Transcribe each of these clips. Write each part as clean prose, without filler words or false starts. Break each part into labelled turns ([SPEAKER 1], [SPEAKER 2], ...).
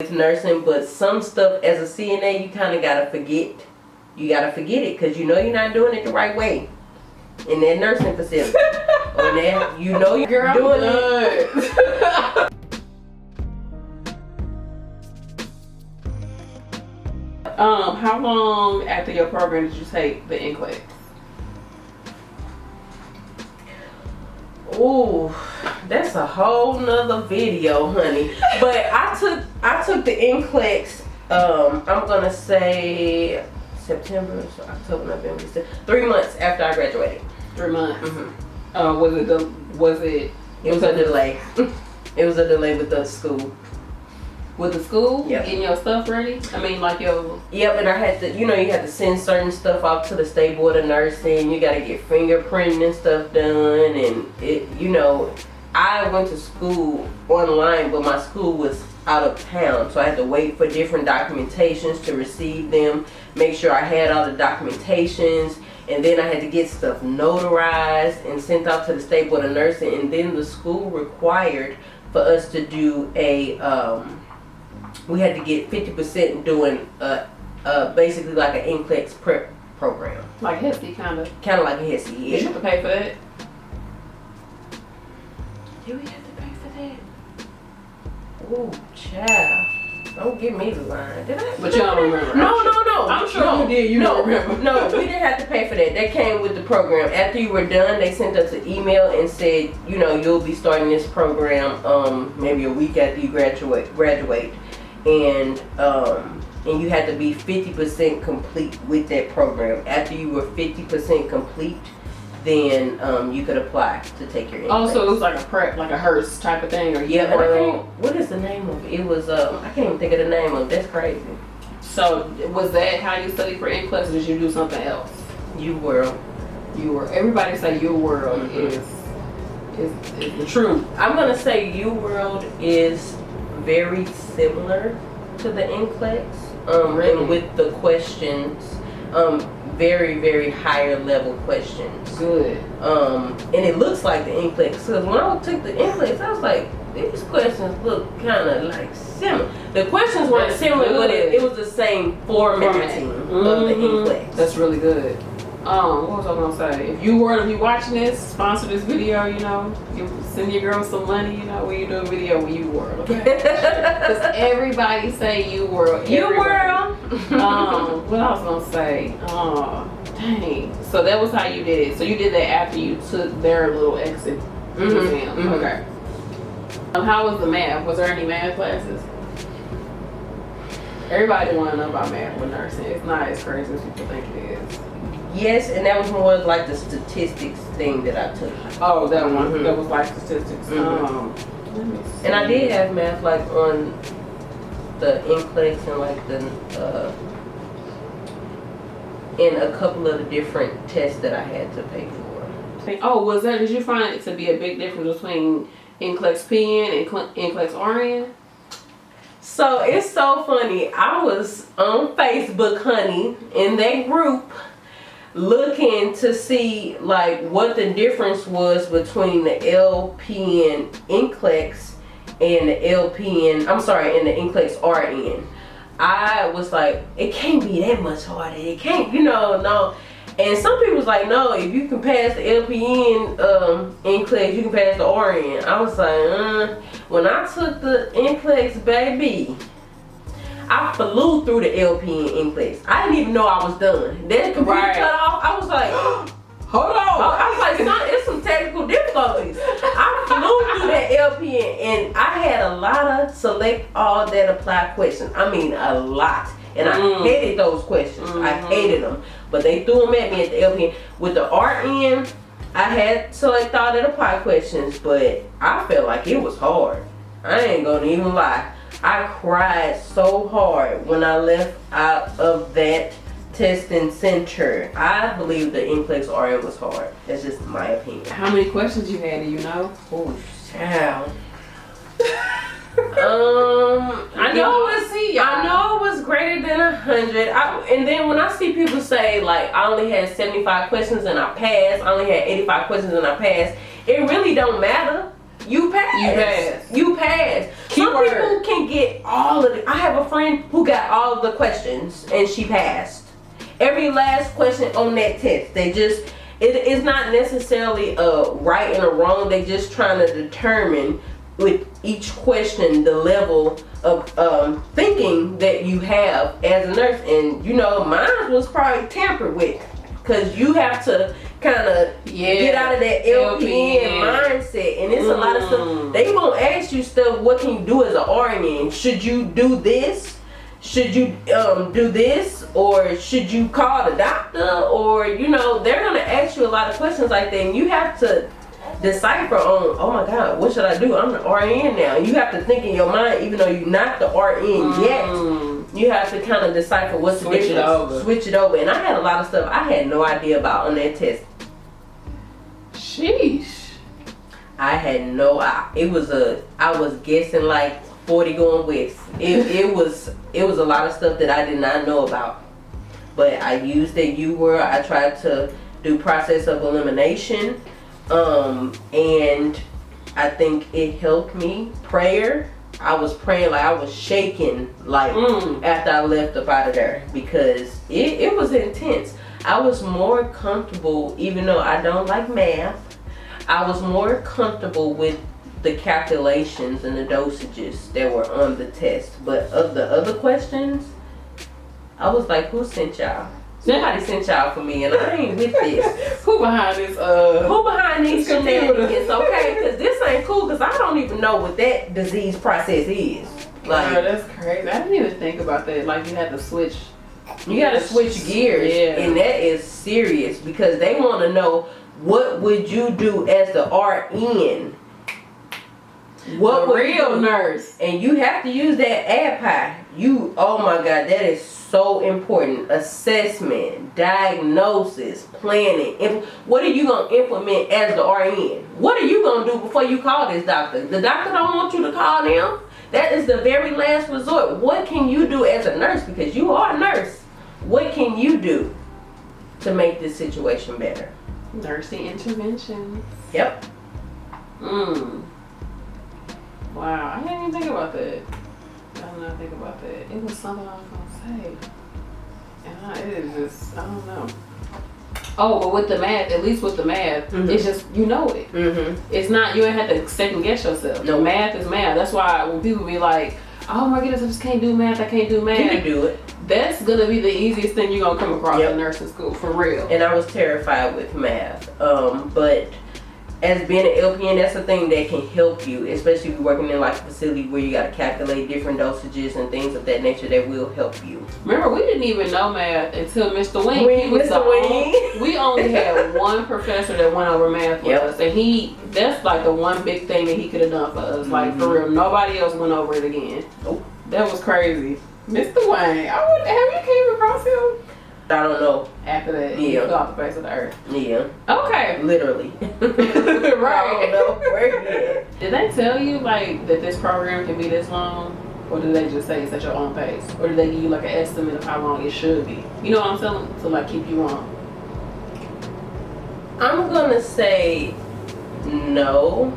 [SPEAKER 1] with nursing, but some stuff as a CNA you kind of gotta forget. You gotta forget it because you know you're not doing it the right way in that nursing facility. Or that you know you're doing it.
[SPEAKER 2] How long after your program did you take the NCLEX?
[SPEAKER 1] Ooh, that's a whole nother video, honey. But I took the NCLEX. I'm gonna say September, so October, November, December. 3 months after I graduated.
[SPEAKER 2] 3 months.
[SPEAKER 1] Mm-hmm.
[SPEAKER 2] Was it
[SPEAKER 1] a delay. It was a delay with the school.
[SPEAKER 2] With the school?
[SPEAKER 1] Yep.
[SPEAKER 2] Getting your stuff ready? I mean, like your...
[SPEAKER 1] Yep, and I had to, you had to send certain stuff off to the State Board of Nursing. You got to get fingerprinting and stuff done. And, I went to school online, but my school was out of town. So I had to wait for different documentations to receive them, make sure I had all the documentations. And then I had to get stuff notarized and sent out to the State Board of Nursing. And then the school required for us to do we had to get 50% doing basically like an NCLEX prep program.
[SPEAKER 2] Like HESI kind of?
[SPEAKER 1] Kind of like a HESI, yeah.
[SPEAKER 2] Did you have to pay for that?
[SPEAKER 1] Did we have to pay for that? Ooh, child. Don't give me the line. Did I?
[SPEAKER 2] But you don't remember.
[SPEAKER 1] No.
[SPEAKER 2] I'm sure you did. You don't remember.
[SPEAKER 1] No, we didn't have to pay for that. That came with the program. After you were done, they sent us an email and said, you'll be starting this program maybe a week after you graduate. And you had to be 50% complete with that program. After you were 50% complete, then you could apply to take your NCLEX.
[SPEAKER 2] Oh, so it was like a prep, like a HERS type of thing, or
[SPEAKER 1] yeah. And what is the name of it? It was I can't even think of the name of it. That's crazy.
[SPEAKER 2] So was that how you studied for NCLEX, or did you do something else?
[SPEAKER 1] YourWorld.
[SPEAKER 2] Everybody say YourWorld is the truth.
[SPEAKER 1] I'm gonna say YourWorld is very similar to the NCLEX,
[SPEAKER 2] really?
[SPEAKER 1] And with the questions, very, very higher level questions.
[SPEAKER 2] Good.
[SPEAKER 1] And it looks like the NCLEX, because when I took the NCLEX, I was like, these questions look kind of like similar. The questions weren't similar, but it was the same formatting of the NCLEX.
[SPEAKER 2] That's really good. What was I gonna say? If you watching this, sponsor this video, you send your girl some money, when you do a video with YourWorld, okay? Because everybody say YourWorld. YourWorld. What I was gonna say? Dang. So that was how you did it. So you did that after you took their little exit exam. Okay. How was the math? Was there any math classes? Everybody want to know about math with nursing. It's not as crazy as people think it is.
[SPEAKER 1] Yes, and that was more like the statistics thing that I took.
[SPEAKER 2] Oh, that one. That was like statistics. Let me see.
[SPEAKER 1] And I did have math like on the NCLEX and like the in a couple of the different tests that I had to pay for.
[SPEAKER 2] Oh, did you find it to be a big difference between NCLEX PN and NCLEX RN?
[SPEAKER 1] So it's so funny. I was on Facebook, honey, in that group, looking to see like what the difference was between the LPN NCLEX and the and the NCLEX RN. I was like, it can't be that much harder. It can't, no. And some people was like, no, if you can pass the LPN NCLEX, you can pass the RN. I was like, when I took the NCLEX, baby, I flew through the LPN NCLEX. I didn't even know I was done. Then the computer cut off. I was like, hold on. I was like, son, it's some technical difficulties. I flew through that LPN, and I had a lot of select all that apply questions. I mean, a lot. And I hated those questions. I hated them. But they threw them at me at the LPN. With the RN, I had select all that apply questions, but I felt like it was hard. I ain't gonna even lie. I cried so hard when I left out of that testing center. I believe the NCLEX RN was hard. That's just my opinion.
[SPEAKER 2] How many questions you had, do you know?
[SPEAKER 1] Oh, child. I know it was greater than 100. And then when I see people say like I only had 75 questions and I passed, I only had 85 questions and I passed, it really don't matter. you pass. You pass. Some people can get all of it. I have a friend who got all of the questions and she passed. Every last question on that test. They just, it is not necessarily a right and a wrong. They just trying to determine with each question the level of thinking that you have as a nurse. And you know, mine was probably tampered with, because you have to kind of get out of that LPN mindset, and it's a lot of stuff. They won't ask you stuff. What can you do as an RN? Should you do this? Should you do this, or should you call the doctor? Or you know, they're gonna ask you a lot of questions like that, and you have to decipher on, oh my God, what should I do? I'm the RN now. You have to think in your mind, even though you're not the RN yet, you have to kind of decipher what's the difference. Switch it over. And I had a lot of stuff I had no idea about on that test.
[SPEAKER 2] Sheesh.
[SPEAKER 1] I had no idea. I was guessing like 40 going west. It was a lot of stuff that I did not know about. But I used that YourFavNurseB. I tried to do process of elimination. And I think it helped me. Prayer, I was praying like I was shaking like after I left up out of there, because it was intense. I was more comfortable, even though I don't like math, I was more comfortable with the calculations and the dosages that were on the test. But of the other questions, I was like, who sent y'all? Somebody sent y'all for me, and I ain't with this.
[SPEAKER 2] Who behind this?
[SPEAKER 1] Who behind these shenanigans? Okay, because this ain't cool. Because I don't even know what that disease process is. Like,
[SPEAKER 2] oh, that's crazy. I didn't even think about that. Like, you had to switch.
[SPEAKER 1] You got to switch gears, and that is serious, because they want to know, what would you do as the RN? What
[SPEAKER 2] a real nurse? And
[SPEAKER 1] you have to use that API. Oh my God, that is so important. Assessment, diagnosis, planning. What are you going to implement as the RN? What are you going to do before you call this doctor? The doctor don't want you to call them. That is the very last resort. What can you do as a nurse? Because you are a nurse. What can you do to make this situation better?
[SPEAKER 2] Nursing interventions.
[SPEAKER 1] Yep.
[SPEAKER 2] Wow, I didn't even think about that. I did not think about that. It was something I was gonna say, and it is just, I don't know. Oh, but with the math, at least with the math, it's just, you know it. It's not, you ain't have to second guess yourself. No, math is math. That's why when people be like, oh my goodness, I just can't do math, I can't do math.
[SPEAKER 1] You can do it.
[SPEAKER 2] That's gonna be the easiest thing you're gonna come across in nursing school, for real.
[SPEAKER 1] And I was terrified with math, but as being an LPN, that's a thing that can help you, especially if you're working in like a facility where you got to calculate different dosages and things of that nature that will help you.
[SPEAKER 2] Remember, we didn't even know math until Mr. Wing. We only had one professor that went over math with us, and that's like the one big thing that he could have done for us. Like, for real, nobody else went over it again. That was crazy. Mr. Wayne, have you came across him?
[SPEAKER 1] I don't know.
[SPEAKER 2] After that, he fell off the face of the earth.
[SPEAKER 1] Yeah.
[SPEAKER 2] Okay.
[SPEAKER 1] Literally.
[SPEAKER 2] Right.
[SPEAKER 1] I don't know where he is.
[SPEAKER 2] Did they tell you like that this program can be this long? Or did they just say it's at your own pace? Or did they give you like an estimate of how long it should be? You know what I'm saying? To like keep you on.
[SPEAKER 1] I'm gonna say no.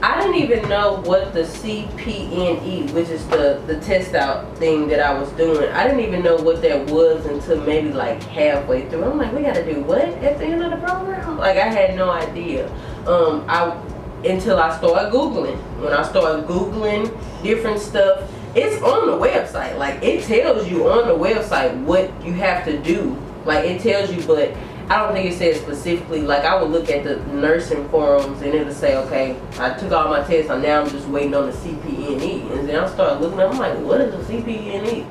[SPEAKER 1] I didn't even know what the CPNE, which is the test out thing that I was doing, I didn't even know what that was until maybe like halfway through. I'm like, we gotta do what at the end of the program? Like, I had no idea. Until I started Googling. When I started Googling different stuff, it's on the website. Like, it tells you on the website what you have to do. Like, it tells you, but I don't think it says specifically. Like, I would look at the nursing forums and it'll say, okay, I took all my tests, and now I'm just waiting on the CPNE. And then I started looking up, I'm like, what is the CPNE?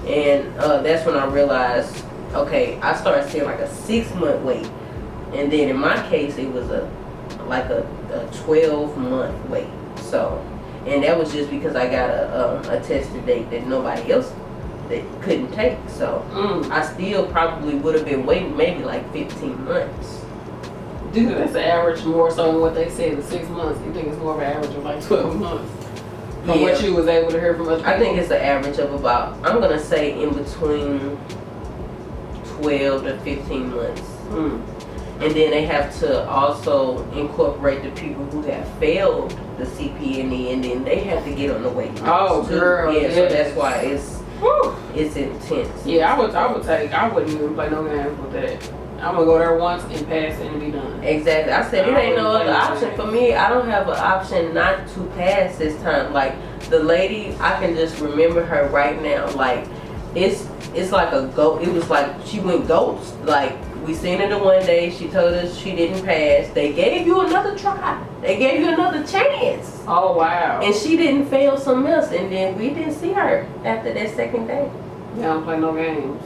[SPEAKER 1] And that's when I realized, okay, I started seeing like a 6-month wait. And then in my case, it was a 12-month wait. So, and that was just because I got a tested date that nobody else that couldn't take. So I still probably would have been waiting maybe like 15 months.
[SPEAKER 2] Do you think that's the average more so than what they said, the 6 months? You think it's more of an average of like 12 months? From what you was able to hear from us?
[SPEAKER 1] I think it's the average of about, I'm going to say in between 12 to 15 months. And then they have to also incorporate the people who have failed the CPNE, and then they have to get on the waiting list.
[SPEAKER 2] Oh,
[SPEAKER 1] too.
[SPEAKER 2] girl,
[SPEAKER 1] Yeah, so
[SPEAKER 2] yes.
[SPEAKER 1] that's why it's intense.
[SPEAKER 2] Yeah, I wouldn't even play no games with that. I'm gonna go there once and pass it and be done.
[SPEAKER 1] Exactly. I said it
[SPEAKER 2] I
[SPEAKER 1] ain't no
[SPEAKER 2] wouldn't
[SPEAKER 1] other
[SPEAKER 2] play
[SPEAKER 1] option for me. I don't have an option not to pass this time. Like the lady, I can just remember her right now. Like it's like a goat. It was like she went ghost. Like we seen her the one day. She told us she didn't pass. They gave you another try. They gave you another chance.
[SPEAKER 2] Oh wow.
[SPEAKER 1] And she didn't fail something else. And then we didn't see her after that second day.
[SPEAKER 2] Yeah, I don't play no games.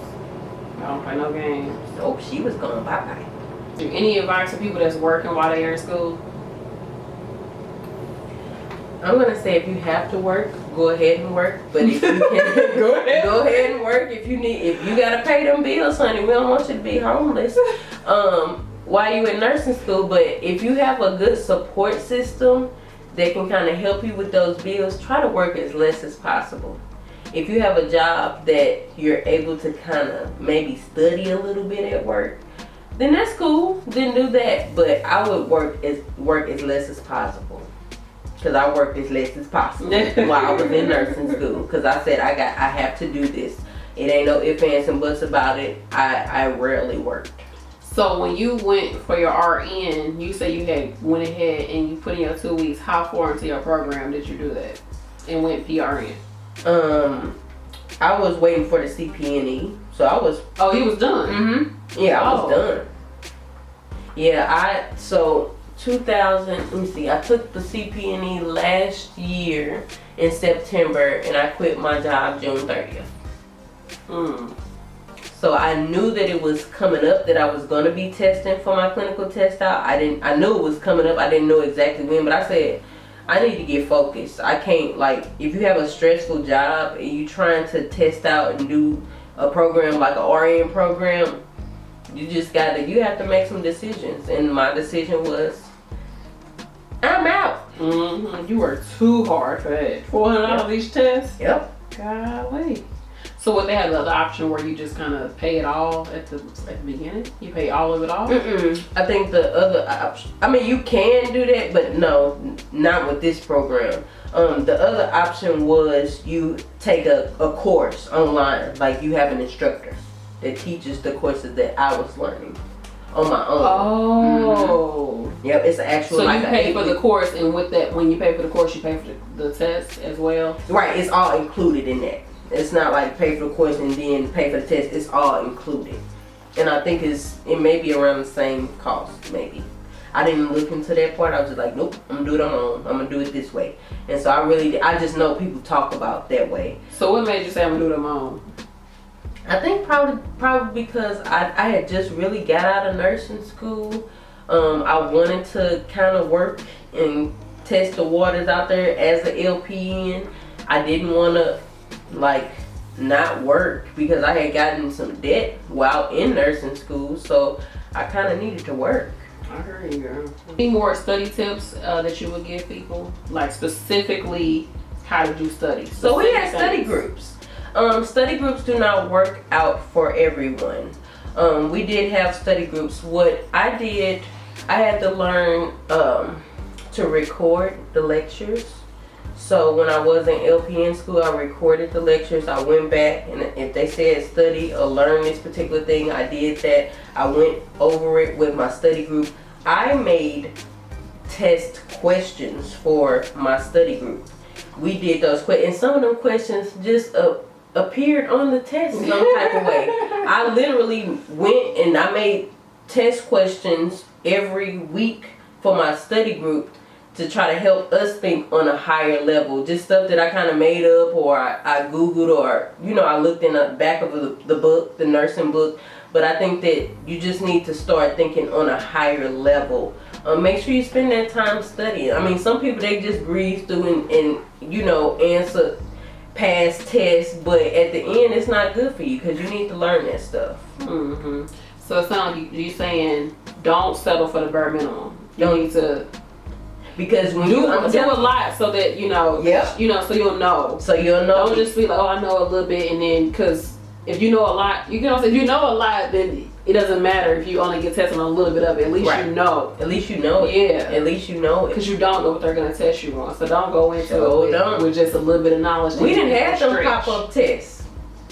[SPEAKER 2] I don't play no games.
[SPEAKER 1] Oh, she was gone bye-bye.
[SPEAKER 2] Any advice for people that's working while they're in school?
[SPEAKER 1] I'm gonna say if you have to work, go ahead and work. But if you can,
[SPEAKER 2] Go ahead.
[SPEAKER 1] go ahead and work. If you gotta pay them bills, honey, we don't want you to be homeless. While you in nursing school, but if you have a good support system that can kind of help you with those bills, try to work as less as possible. If you have a job that you're able to kind of maybe study a little bit at work, then that's cool. Then do that. But I would work as less as possible. Because I worked as less as possible while I was in nursing school. Because I said I have to do this. It ain't no ifs, ands, and buts about it. I rarely worked.
[SPEAKER 2] So when you went for your RN, you say you had went ahead and you put in your 2 weeks. How far into your program did you do that and went PRN?
[SPEAKER 1] I was waiting for the CPNE, so I was.
[SPEAKER 2] Oh, you was done.
[SPEAKER 1] Mm-hmm. Yeah, I was done. Yeah, 2000. Let me see. I took the CPNE last year in September, and I quit my job June 30th. So I knew that it was coming up, that I was going to be testing for my clinical test out. I knew it was coming up. I didn't know exactly when, but I said I need to get focused. I can't, like, if you have a stressful job and you trying to test out and do a program like an RN program, you have to make some decisions. And my decision was, I'm out.
[SPEAKER 2] You worked too hard for that. $400 each test?
[SPEAKER 1] Yep.
[SPEAKER 2] Golly. So what, they had the other option where you just kind of pay it all at the beginning? You pay all of it off?
[SPEAKER 1] I think the other option, I mean, you can do that, but no, not with this program. The other option was you take a course online, like you have an instructor that teaches the courses that I was learning on my own.
[SPEAKER 2] Oh.
[SPEAKER 1] Yep, it's an actual.
[SPEAKER 2] So
[SPEAKER 1] like
[SPEAKER 2] you pay for the course, and with that, when you pay for the course, you pay for the test as well?
[SPEAKER 1] Right, it's all included in that. It's not like pay for the course and then pay for the test. It's all included. And I think it may be around the same cost, maybe. I didn't look into that part. I was just like, nope, I'm gonna do it on my own. I'm gonna do it this way. And so I just know people talk about that way.
[SPEAKER 2] So what made you say I'm gonna do it on my own?
[SPEAKER 1] I think probably because I had just really got out of nursing school. I wanted to kind of work and test the waters out there as an LPN. I didn't want to not work because I had gotten some debt while in nursing school, so I kind of needed to work.
[SPEAKER 2] I heard you, girl. Any more study tips that you would give people, like specifically how to do studies?
[SPEAKER 1] So we had study groups. Study groups do not work out for everyone. We did have study groups. What I did, I had to learn to record the lectures. So when I was in LPN school, I recorded the lectures. I went back, and if they said study or learn this particular thing, I did that. I went over it with my study group. I made test questions for my study group. We did those questions, and some of them questions just appeared on the test some type of way. I literally went and I made test questions every week for my study group to try to help us think on a higher level. Just stuff that I kind of made up, or I Googled, or I looked in the back of the book, the nursing book. But I think that you just need to start thinking on a higher level. Make sure you spend that time studying. I mean, some people, they just breeze through and answer past tests, but at the end it's not good for you because you need to learn that stuff.
[SPEAKER 2] So it sounds like you're saying don't settle for the bare minimum. You need to, because when do a lot so that so you'll know.
[SPEAKER 1] So you'll know.
[SPEAKER 2] Don't just be like, oh, I know a little bit, and then because if you know a lot, if you know a lot, then it doesn't matter if you only get tested on a little bit of it. At least you know.
[SPEAKER 1] At least you know it.
[SPEAKER 2] Yeah.
[SPEAKER 1] At least you know it.
[SPEAKER 2] Because you don't know what they're going to test you on. So don't go into it with just a little bit of knowledge.
[SPEAKER 1] We didn't have those pop-up tests.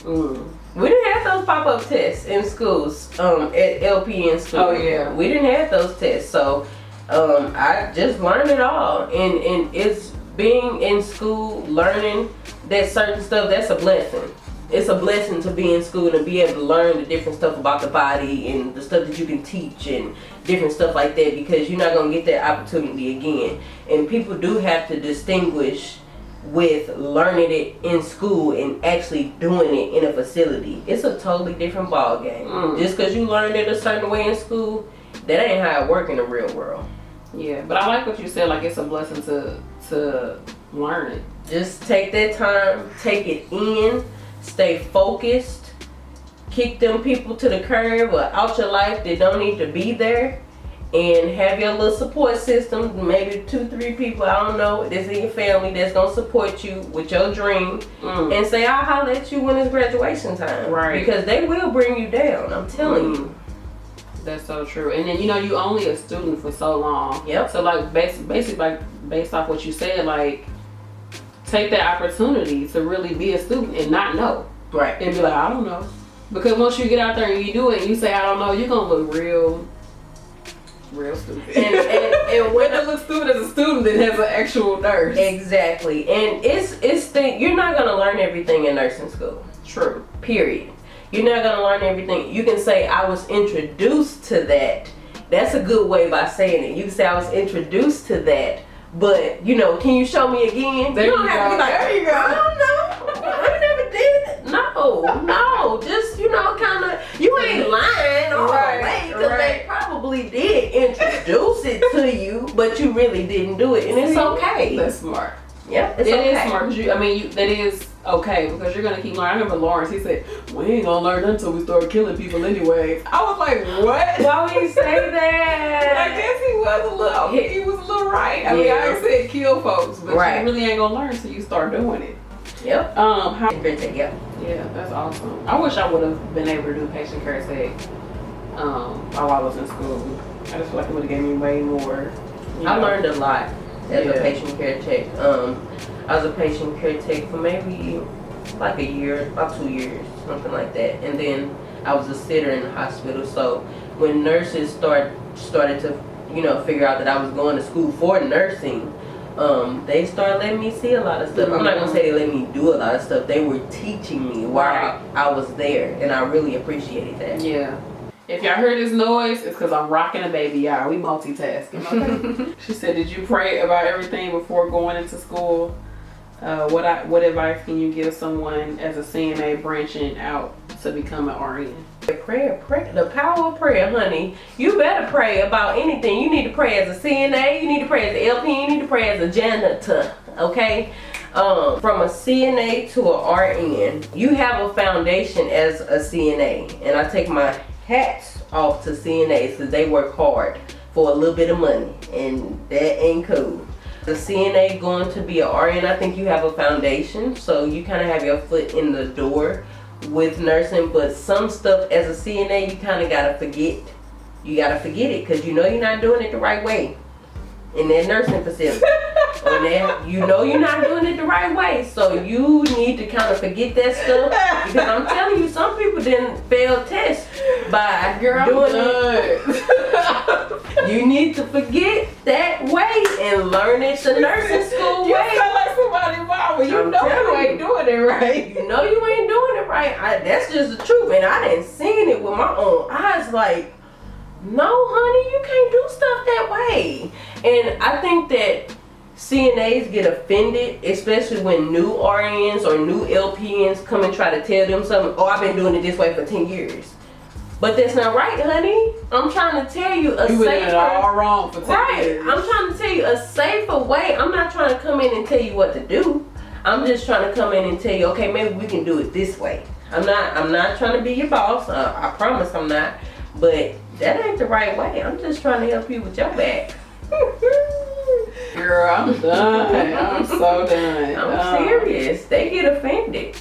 [SPEAKER 1] We didn't have those pop-up tests in schools, at LPN school.
[SPEAKER 2] Oh, yeah.
[SPEAKER 1] We didn't have those tests. So I just learned it all. And it's being in school, learning that certain stuff, that's a blessing. It's a blessing to be in school and be able to learn the different stuff about the body and the stuff that you can teach and different stuff like that, because you're not going to get that opportunity again. And people do have to distinguish with learning it in school and actually doing it in a facility. It's a totally different ball game. Just because you learned it a certain way in school, that ain't how it works in the real world.
[SPEAKER 2] Yeah, but I like what you said, like it's a blessing to learn it.
[SPEAKER 1] Just take that time, take it in, stay focused, kick them people to the curb or out your life that don't need to be there, and have your little support system, maybe 2-3 people, I don't know, that's in your family that's gonna support you with your dream, and say, I'll holler at you when it's graduation time. Right. Because they will bring you down, I'm telling you.
[SPEAKER 2] That's so true. And then, you only a student for so long.
[SPEAKER 1] Yep.
[SPEAKER 2] So like basically like based off what you said, like take that opportunity to really be a student and not know.
[SPEAKER 1] Right.
[SPEAKER 2] And be like, I don't know. Because once you get out there and you do it and you say, I don't know, you're gonna look real stupid. And when you look stupid as a student that has an actual nurse.
[SPEAKER 1] Exactly. And you're not gonna learn everything in nursing school.
[SPEAKER 2] True.
[SPEAKER 1] Period. You're not gonna learn everything. You can say I was introduced to that. That's a good way by saying it. You can say I was introduced to that, but can you show me again?
[SPEAKER 2] There
[SPEAKER 1] you don't have to be like,
[SPEAKER 2] there you go.
[SPEAKER 1] I don't know. I never did it. No. Just kind of. You ain't lying all the way, because they probably did introduce it to you, but you really didn't do it, and it's okay.
[SPEAKER 2] That's smart.
[SPEAKER 1] Yeah, it's
[SPEAKER 2] okay.
[SPEAKER 1] It
[SPEAKER 2] is smart. That is okay, because you're gonna keep learning. I remember Lawrence. He said, "We ain't gonna learn until we start killing people anyway." I was like, "What?
[SPEAKER 1] Why would he say that?"
[SPEAKER 2] I guess he was a little. He was a little right. I mean, I said kill folks, but you really ain't gonna learn until you start doing it.
[SPEAKER 1] Yep.
[SPEAKER 2] Yeah, that's awesome. I wish I would have been able to do patient care tech while I was in school. I just feel like it would have gave me way more.
[SPEAKER 1] I learned a lot as a patient care tech. I was a patient care tech for maybe like a year, about 2 years, something like that. And then I was a sitter in the hospital. So when nurses started to, figure out that I was going to school for nursing, they started letting me see a lot of stuff. I'm not gonna say they let me do a lot of stuff. They were teaching me while I was there, and I really appreciated that.
[SPEAKER 2] Yeah. If y'all heard this noise, it's because I'm rocking a baby, y'all. We multitasking. Okay. She said, "Did you pray about everything before going into school? What advice can you give someone as a CNA branching out to become an RN?"
[SPEAKER 1] Prayer, the power of prayer, honey. You better pray about anything. You need to pray as a CNA, you need to pray as an LPN, you need to pray as a janitor, okay? From a CNA to a RN, you have a foundation as a CNA, and I take my hats off to CNAs because they work hard for a little bit of money, and that ain't cool. The CNA going to be a RN, I think you have a foundation, so you kind of have your foot in the door with nursing, but some stuff as a CNA you kind of gotta forget. You gotta forget it because you're not doing it the right way in that nursing facility. You're not doing it the right way, so you need to kind of forget that stuff, because I'm telling you, some people didn't fail tests by doing it. You need to forget that way and learn it the nursing school way.
[SPEAKER 2] You sound like somebody's mama. You ain't doing it right.
[SPEAKER 1] You ain't doing it right. That's just the truth, and I didn't seen it with my own eyes. Like, no, honey, you can't do stuff that way. And I think that CNAs get offended, especially when new RNs or new LPNs come and try to tell them something. Oh, I've been doing it this way for 10 years. But that's not right, honey. I'm trying to tell you a safer. You
[SPEAKER 2] doing it all wrong for 10 years.
[SPEAKER 1] I'm trying to tell you a safer way. I'm not trying to come in and tell you what to do. I'm just trying to come in and tell you, okay, maybe we can do it this way. I'm not trying to be your boss. I promise I'm not. But that ain't the right way. I'm just trying to help you with your back.
[SPEAKER 2] Girl, I'm done. I'm so done.
[SPEAKER 1] I'm serious. They get offended.